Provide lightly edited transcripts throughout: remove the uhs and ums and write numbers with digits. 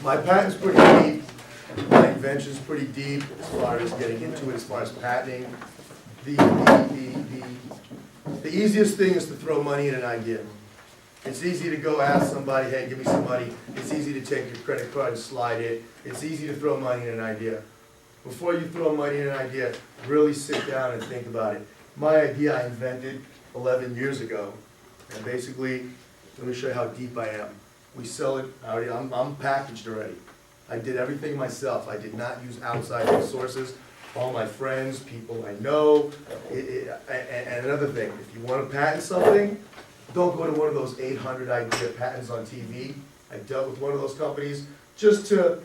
My patent's pretty deep, my invention's pretty deep as far as getting into it, as far as patenting. The easiest thing is to throw money at an idea. It's easy to go ask somebody, hey, give me some money. It's easy to take your credit card and slide it. It's easy to throw money at an idea. Before you throw money at an idea, really sit down and think about it. My idea I invented 11 years ago, and basically, let me show you how deep I am. We sell it, I'm packaged already. I did everything myself. I did not use outside sources. All my friends, people I know, and another thing, if you want to patent something, don't go to one of those 800 idea patents on TV. I dealt with one of those companies just to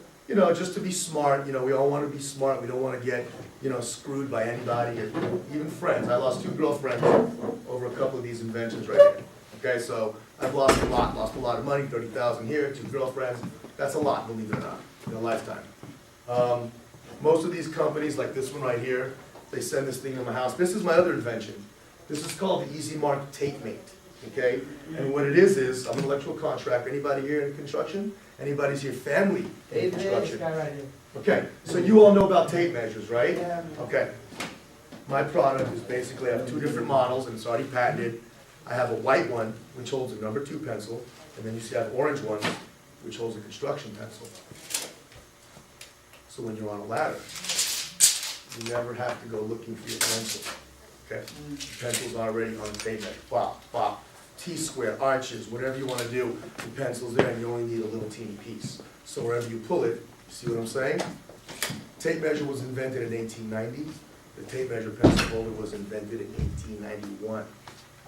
be smart. We all want to be smart. We don't want to get, screwed by anybody, or even friends. I lost 2 girlfriends over a couple of these inventions right here. Okay, so I've lost a lot of money, 30,000 here, 2 girlfriends. That's a lot, believe it or not, in a lifetime. Most of these companies, like this one right here, they send this thing to my house. This is my other invention. This is called the Easy Mark Tape Mate. Okay, and what it is I'm an electrical contractor. Anybody here in construction? Anybody's here family in construction? Okay, so you all know about tape measures, right? Yeah. Okay. My product is basically, I have 2 different models, and it's already patented. I have a white one, which holds a number 2 pencil, and then you see I have orange one, which holds a construction pencil. So when you're on a ladder, you never have to go looking for your pencil. Okay? The pencil's already on the tape measure. Pop, pop. T-square, arches, whatever you want to do, the pencil's there, and you only need a little teeny piece. So wherever you pull it, you see what I'm saying? Tape measure was invented in 1890. The tape measure pencil holder was invented in 1891.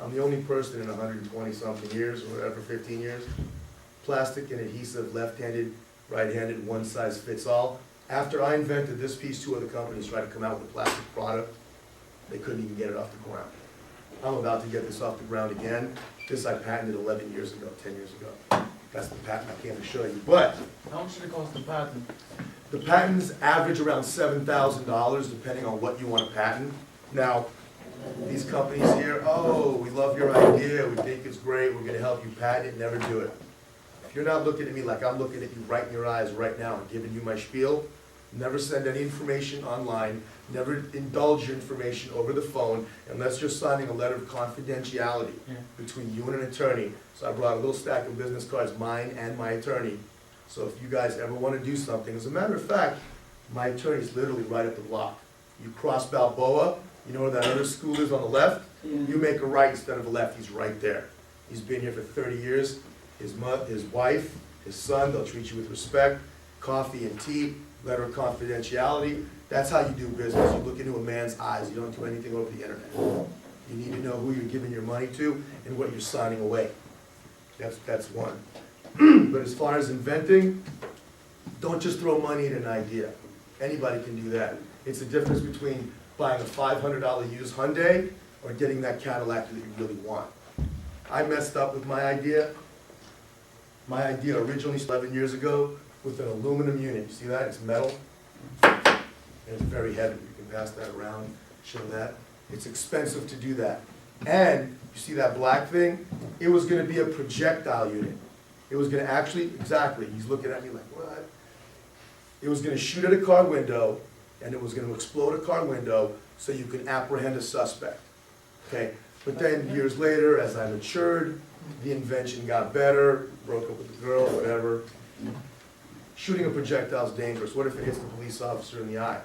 I'm the only person in 120-something years, or whatever, 15 years. Plastic and adhesive, left-handed, right-handed, one size fits all. After I invented this piece, 2 other companies tried to come out with a plastic product. They couldn't even get it off the ground. I'm about to get this off the ground again. This I patented 11 years ago, 10 years ago. That's the patent I came to show you. But How much did it cost the patent? the patents average around $7,000 depending on what you want to patent. Now, these companies here, oh, we love your idea, we think it's great, we're going to help you patent it, never do it. If you're not looking at me like I'm looking at you right in your eyes right now and giving you my spiel, never send any information online, never indulge your information over the phone unless you're signing a letter of confidentiality between you and an attorney. So I brought a little stack of business cards, mine and my attorney. So if you guys ever want to do something, as a matter of fact, my attorney's literally right up the block. You cross Balboa, you know where that other school is on the left? You make a right instead of a left, he's right there. He's been here for 30 years. His wife, his son, they'll treat you with respect, coffee and tea, letter of confidentiality. That's how you do business. You look into a man's eyes. You don't do anything over the internet. You need to know who you're giving your money to and what you're signing away. That's one. But as far as inventing, don't just throw money at an idea. Anybody can do that. It's the difference between buying a $500 used Hyundai or getting that Cadillac that you really want. I messed up with my idea. My idea originally 11 years ago with an aluminum unit. You see that? It's metal. And it's very heavy. You can pass that around, show that. It's expensive to do that. And you see that black thing? It was going to be a projectile unit. It was going to actually, exactly, he's looking at me like, what? It was going to shoot at a car window, and it was going to explode a car window so you can apprehend a suspect. Okay? But then years later, as I matured, the invention got better, broke up with the girl, whatever. Shooting a projectile is dangerous. What if it hits the police officer in the eye?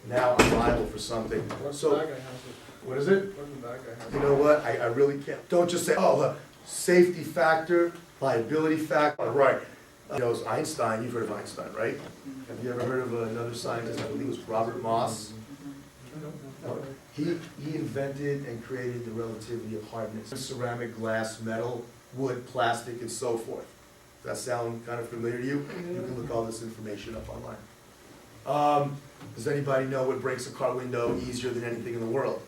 Now I'm liable for something. So, what is it? You know what? I really can't. Don't just say, oh, safety factor, liability factor. Right. You know, Einstein, you've heard of Einstein, right? Have you ever heard of another scientist? I believe it was Robert Moss. He invented and created the relativity of hardness. Ceramic, glass, metal, wood, plastic, and so forth. Does that sound kind of familiar to you? You can look all this information up online. Does anybody know what breaks a car window easier than anything in the world?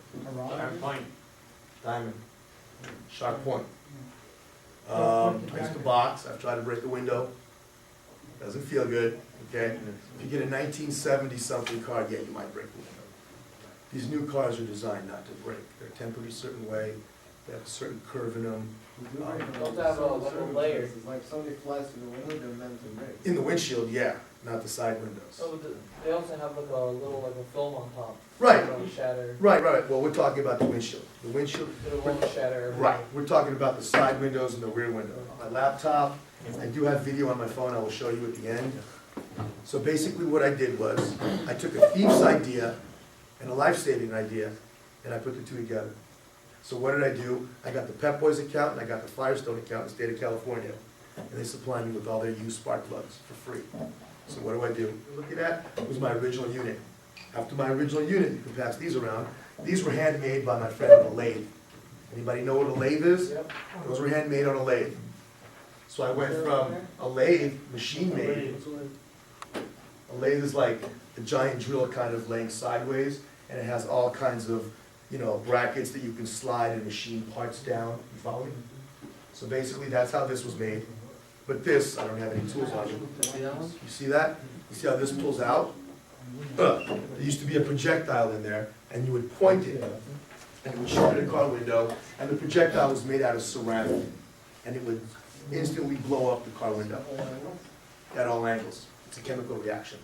Diamond. Sharp point. I used to box. I've tried to break a window. Doesn't feel good, okay? If you get a 1970-something car, yeah, you might break the window. These new cars are designed not to break. They're tempered a certain way. They have a certain curve in them. Don't have a little layer. It's like somebody flies through the window, they're meant to break. In the windshield, yeah, not the side windows. Oh, they also have like a little, like a film on top. Right, It won't shatter, right, well, we're talking about the windshield. The windshield, it won't shatter. right, we're talking about the side windows and the rear window. My laptop, I do have video on my phone, I will show you at the end. So basically what I did was, I took a thief's idea and a life-saving idea, and I put the two together. So what did I do? I got the Pep Boys account and I got the Firestone account in the state of California. And they supply me with all their used spark plugs for free. So what do? You're looking at was my original unit. After my original unit, you can pass these around. These were handmade by my friend on a lathe. Anybody know what a lathe is? Yep. Those were handmade on a lathe. So I went from a lathe, machine made. A lathe is like a giant drill kind of laying sideways, and it has all kinds of, you know, brackets that you can slide and machine parts down. You follow me? So basically, that's how this was made. But this, I don't have any tools on it. You see that? You see how this pulls out? There used to be a projectile in there, and you would point it, and it would shoot at a car window, and the projectile was made out of ceramic, and it would instantly blow up the car window at all angles. It's a chemical reaction.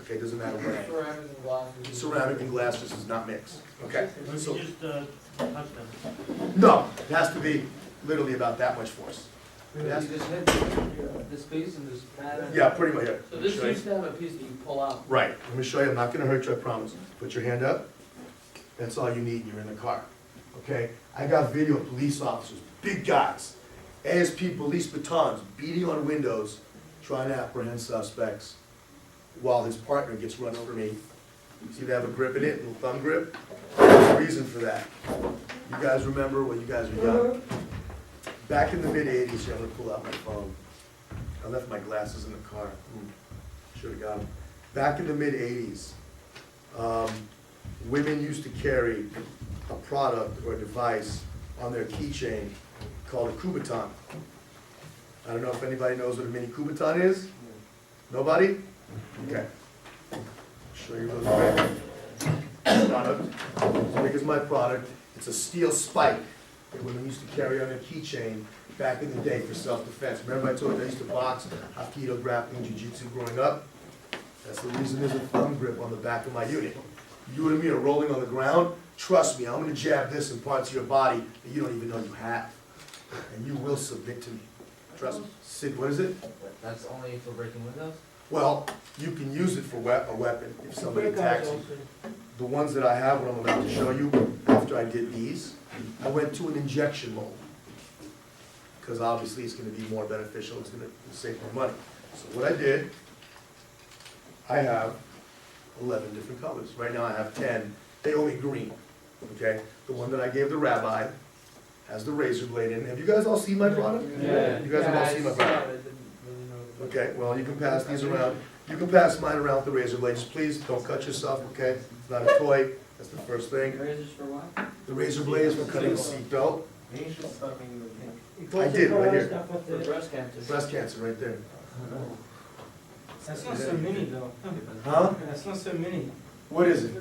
Okay, doesn't matter what angle. Ceramic and glass. Ceramic and glass just does not mix. Okay? Or So, you just touch them. no, it has to be literally about that much force. You just hit this piece and this pattern. Yeah, pretty much. Here. So this Show you. used to have a piece that you pull out. Right, let me show you, I'm not gonna hurt you, I promise. Put your hand up, that's all you need, you're in the car, okay? I got video of police officers, big guys, ASP police batons, beating on windows, trying to apprehend suspects, while his partner gets run over me. See they have a grip in it, little thumb grip? There's a reason for that. You guys remember when you guys were young? Back in the mid-80s, I'm gonna pull out my phone. I left my glasses in the car. Should've got them. Back in the mid-80s, women used to carry a product or a device on their keychain called a Kubaton. I don't know if anybody knows what a mini Kubaton is? Nobody? Okay. Show you real quick. Product, as big as my product, it's a steel spike that women used to carry on their keychain back in the day for self-defense. Remember I told you I used to box, Aikido, grappling, jiu-jitsu growing up? That's the reason there's a thumb grip on the back of my unit. You and me are rolling on the ground, trust me, I'm gonna jab this in parts of your body that you don't even know you have. And you will submit to me. Trust me. Sid, what is it? That's only for breaking windows? Well, you can use it for a weapon if somebody attacks you. The ones that I have, what I'm about to show you, after I did these, I went to an injection mold. Because obviously it's gonna be more beneficial, it's gonna save more money. So what I did, I have 11 different colors. Right now I have 10, they only green, okay? The one that I gave the rabbi has the razor blade in it. Have you guys all seen my product? Yeah. You guys have all seen my product? Okay, well, you can pass these around. You can pass mine around with the razor blade. Just please, don't cut yourself, okay? It's not a toy, that's the first thing. Razors for what? The razor blade is for cutting a seatbelt. You should start making the pink. I did, right here. For breast cancer. Breast cancer, right there. That's not so mini though. Huh? That's not so mini. What is it?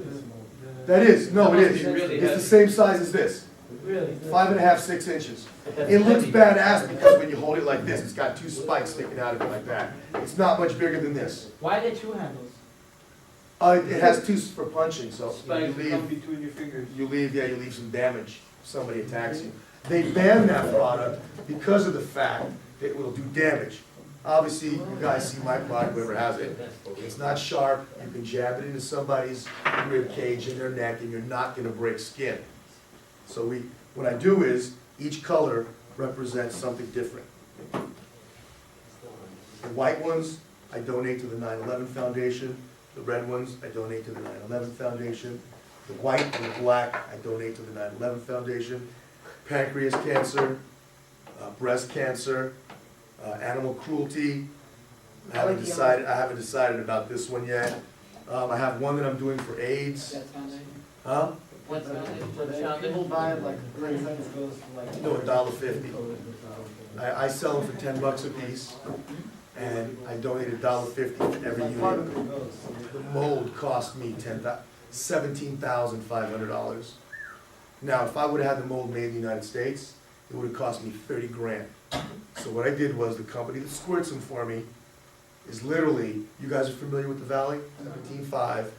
That is, no, it is. It's the same size as this. Really? 5.5, 6 inches. It looks badass because when you hold it like this, it's got two spikes sticking out of it like that. It's not much bigger than this. Why are there two handles? It has two for punching, so you Spikes come leave, between your fingers. you leave some damage if somebody attacks you. They banned that product because of the fact that it will do damage. Obviously, you guys see my product, whoever has it. It's not sharp, you can jab it into somebody's rib cage in their neck and you're not gonna break skin. So what I do is, each color represents something different. The white ones, I donate to the 9/11 Foundation. The red ones, I donate to the 9/11 Foundation. The white and the black, I donate to the 9/11 Foundation. Pancreas cancer, breast cancer, animal cruelty. I haven't decided about this one yet. I have one that I'm doing for AIDS. That's foundation? Huh? What's foundation? For the People foundation? buy it like 10 cents goes to like. No, $1.50. I sell them for $10 a piece, and I donate $1.50 for every Like part of unit. it goes. The mold cost me $17,500. Now, if I would've had the mold made in the United States, it would've cost me 30 grand. So what I did was, the company that squirts them for me is literally, you guys are familiar with the Valley? 17.5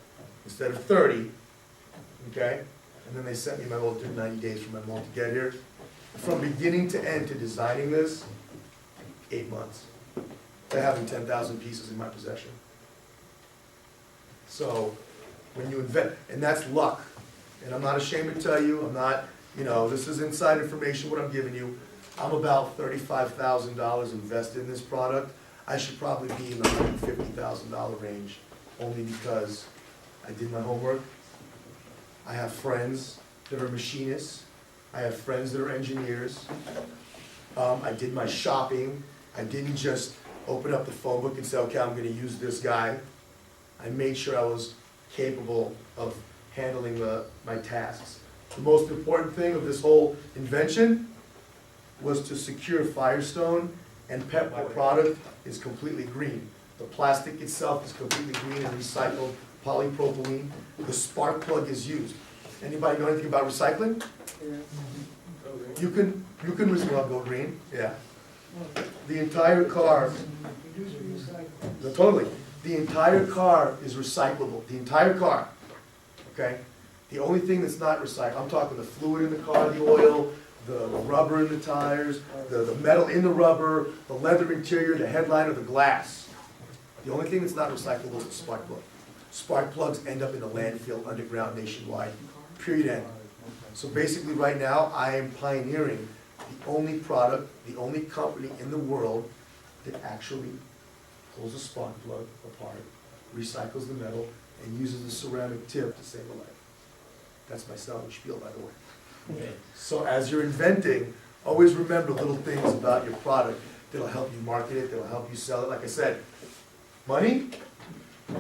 instead of 30, okay? And then they sent me my mold, it took 90 days for my mold to get here. From beginning to end to designing this, 8 months. To having 10,000 pieces in my possession. So, when you invent, and that's luck. And I'm not ashamed to tell you, I'm not, this is inside information, what I'm giving you. I'm about $35,000 invested in this product. I should probably be in the $150,000 range, only because I did my homework. I have friends that are machinists. I have friends that are engineers. I did my shopping. I didn't just open up the phone book and say, okay, I'm gonna use this guy. I made sure I was capable of handling my tasks. The most important thing of this whole invention was to secure Firestone and PEP. My product is completely green. The plastic itself is completely green and recycled polypropylene. The spark plug is used. Anybody know anything about recycling? You can well, go green, yeah. The entire car, no, totally, the entire car is recyclable, the entire car, okay? The only thing that's not recycled, I'm talking the fluid in the car, the oil, the rubber in the tires, the metal in the rubber, the leather interior, the headliner, the glass. The only thing that's not recyclable is the spark plug. Spark plugs end up in the landfill underground nationwide, period end. So basically right now, I am pioneering the only product, the only company in the world that actually pulls a spark plug apart, recycles the metal, and uses the ceramic tip to save a life. That's my selling spiel, by the way. So as you're inventing, always remember little things about your product that'll help you market it, that'll help you sell it. Like I said, money,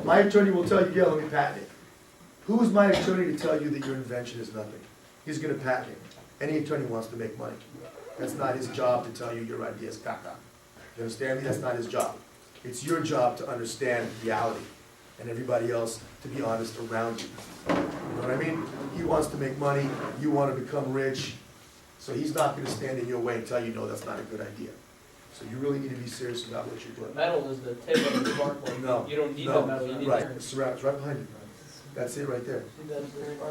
my attorney will tell you, yeah, let me patent it. Who is my attorney to tell you that your invention is nothing? He's gonna patent it. Any attorney wants to make money. That's not his job to tell you your idea is caca. You understand me? That's not his job. It's your job to understand reality, and everybody else to be honest around you. You know what I mean? He wants to make money, you want to become rich, so he's not gonna stand in your way and tell you, no, that's not a good idea. So you really need to be serious about what you're doing. Metal is the tip of the spark plug. No, You don't need no, the metal, you need right, the. the ceramics right behind you. That's it right there.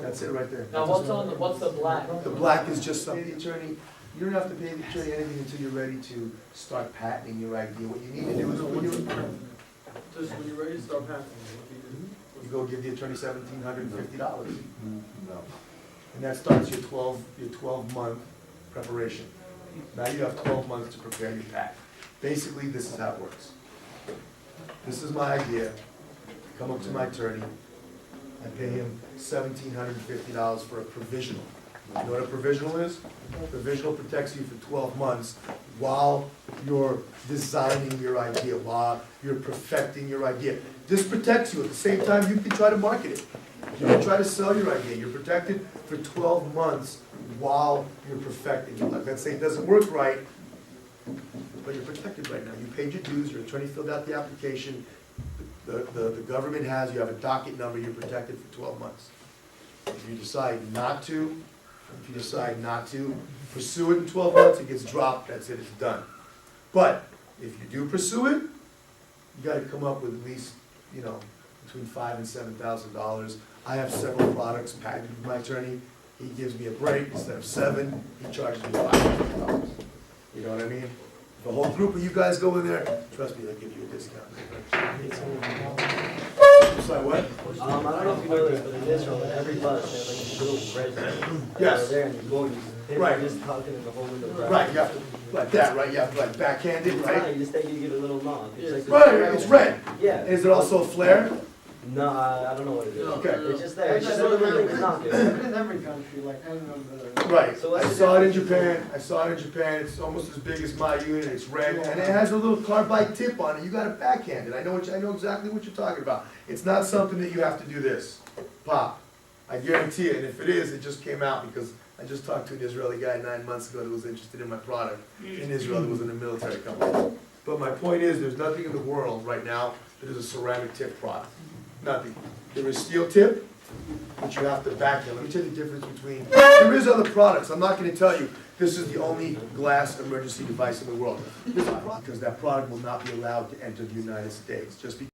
That's it right there. Now, what's the black? The black is just something, the attorney, you don't have to pay the attorney anything until you're ready to start patenting your idea. What you need to do is Just when you're ready to start passing, you go give the attorney $1,750. No. And that starts your 12-month preparation. Now you have 12 months to prepare your patent. Basically, this is how it works. This is my idea. Come up to my attorney. I pay him $1,750 for a provisional. You know what a provisional is? Provisional protects you for 12 months while you're designing your idea, while you're perfecting your idea. This protects you. At the same time, you can try to market it. You can try to sell your idea. You're protected for 12 months while you're perfecting it. Like, let's say it doesn't work right, but you're protected right now. You paid your dues, your attorney filled out the application, the government has, you have a docket number, you're protected for 12 months. If you decide not to pursue it in 12 months, it gets dropped, that's it, it's done. But if you do pursue it, you gotta come up with at least, between $5,000 and $7,000. I have several products patented with my attorney. He gives me a break, instead of $7,000, he charges me $5,000. You know what I mean? The whole group of you guys go in there, trust me, they'll give you a discount. Sorry, what? I don't know if you know this, but in Israel, in every bus, they have like a little red. Yes. There and you go, you Right. just talking in the whole window. Right, you have to, like that, right? You have to like backhand it, right? You just take it, you give it a little knock. It's like this- Right, it's red. Yeah. Is it also a flare? No, I don't know what it is. Okay. It's just there. It's just a little thing to knock it. In every country, like hanging on the. Right, So I what's saw it in the Japan, it's almost as big as my unit, it's red, and it has a little carbide tip on it, you gotta backhand it, I know exactly what you're talking about. It's not something that you have to do this, pop, I guarantee it, and if it is, it just came out because I just talked to an Israeli guy 9 months ago that was interested in my product in Israel that was in a military company. But my point is, there's nothing in the world right now that is a ceramic tip product, nothing. There is steel tip, but you have to back it. Let me tell you the difference between, there is other products, I'm not gonna tell you, this is the only glass emergency device in the world. There's a product, because that product will not be allowed to enter the United States, just because